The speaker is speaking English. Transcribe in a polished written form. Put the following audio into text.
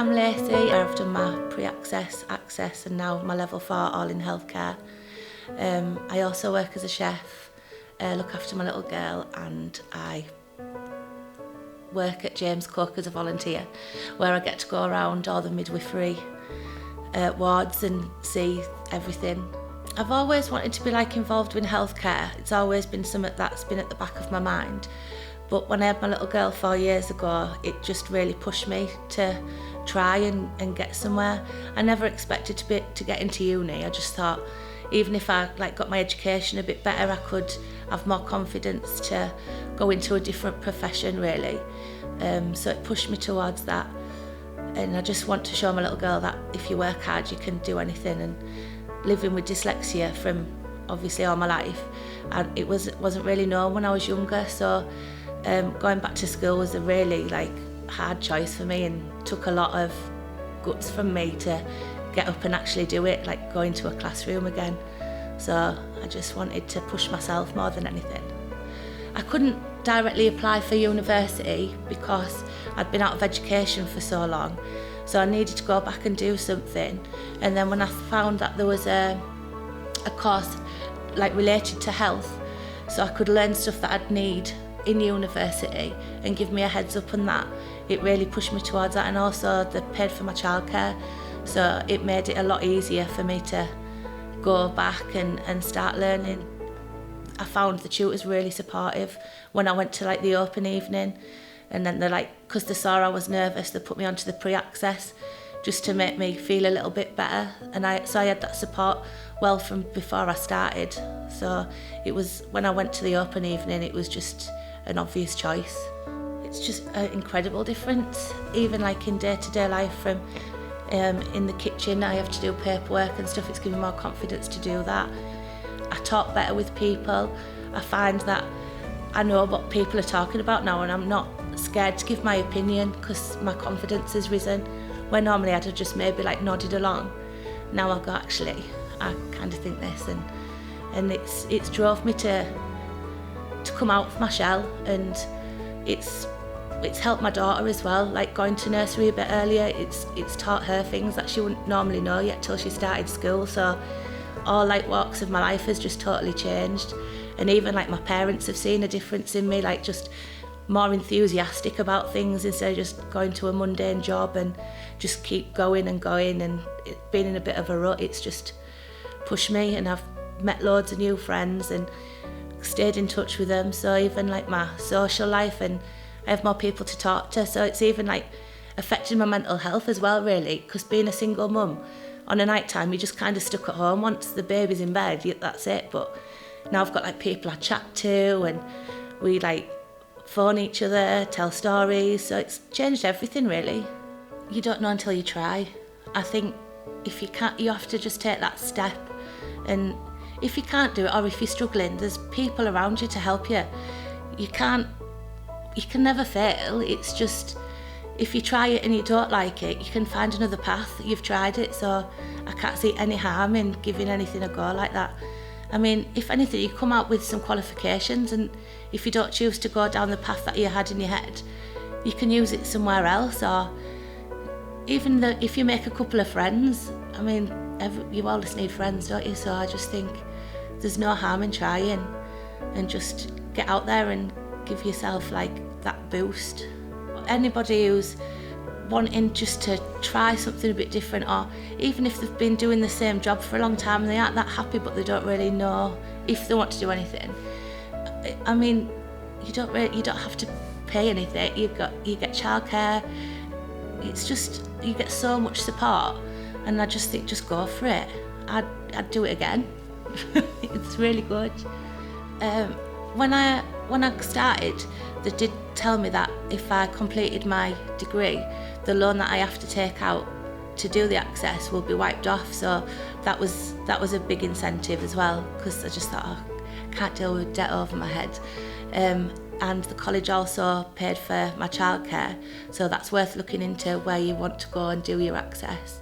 I'm Lacey. I've done my pre-access, access and now my level 4 all in healthcare. I also work as a chef, look after my little girl, and I work at James Cook as a volunteer, where I get to go around all the midwifery wards and see everything. I've always wanted to be involved in healthcare. It's always been something that's been at the back of my mind. But when I had my little girl 4 years ago, it just really pushed me to try and get somewhere. I never expected to get into uni. I just thought even if I got my education a bit better, I could have more confidence to go into a different profession really. So it pushed me towards that. And I just want to show my little girl that if you work hard, you can do anything. And living with dyslexia from obviously all my life, and it wasn't really known when I was younger. So going back to school was a really hard choice for me, and took a lot of guts from me to get up and actually do it, go into a classroom again. So I just wanted to push myself more than anything. I couldn't directly apply for university because I'd been out of education for so long, so I needed to go back and do something. And then when I found that there was a course related to health, so I could learn stuff that I'd need in university and give me a heads up on that, it really pushed me towards that. And also they paid for my childcare, so it made it a lot easier for me to go back and start learning. I found the tutors really supportive when I went to the open evening, and then they're because they saw I was nervous, they put me onto the pre-access just to make me feel a little bit better. And I had that support well from before I started. So it was, when I went to the open evening, it was just an obvious choice. It's just an incredible difference, even in day-to-day life. From in the kitchen, I have to do paperwork and stuff. It's given me more confidence to do that. I talk better with people. I find that I know what people are talking about now, and I'm not scared to give my opinion because my confidence has risen. Where normally I'd have just maybe nodded along. Now I go, actually, I kind of think this, and it's drove me to come out of my shell, and it's helped my daughter as well. Going to nursery a bit earlier, it's taught her things that she wouldn't normally know yet till she started school. So all walks of my life has just totally changed. And even my parents have seen a difference in me, just more enthusiastic about things instead of just going to a mundane job and just keep going and going, and it being in a bit of a rut. It's just pushed me, and I've met loads of new friends and stayed in touch with them. So even my social life, and I have more people to talk to, so it's even affecting my mental health as well really, because being a single mum, on a night time you're just kind of stuck at home. Once the baby's in bed, that's it. But now I've got people I chat to, and we phone each other, tell stories, so it's changed everything really. You don't know until you try. I think if you can't, you have to just take that step, and if you can't do it, or if you're struggling, there's people around you to help you. You can never fail. It's just, if you try it and you don't like it, you can find another path. You've tried it, so I can't see any harm in giving anything a go like that. I mean, if anything, you come out with some qualifications, and if you don't choose to go down the path that you had in your head, you can use it somewhere else. Or even if you make a couple of friends, I mean, you always need friends, don't you? So I just think there's no harm in trying, and just get out there and give yourself that boost. Anybody who's wanting just to try something a bit different, or even if they've been doing the same job for a long time and they aren't that happy but they don't really know if they want to do anything, I mean, you don't have to pay anything. You get childcare. It's just, you get so much support, and I just think, just go for it. I'd do it again. It's really good. When I started, they did tell me that if I completed my degree, the loan that I have to take out to do the access will be wiped off. So that was a big incentive as well, because I just thought, I can't deal with debt over my head. And the college also paid for my childcare, so that's worth looking into where you want to go and do your access.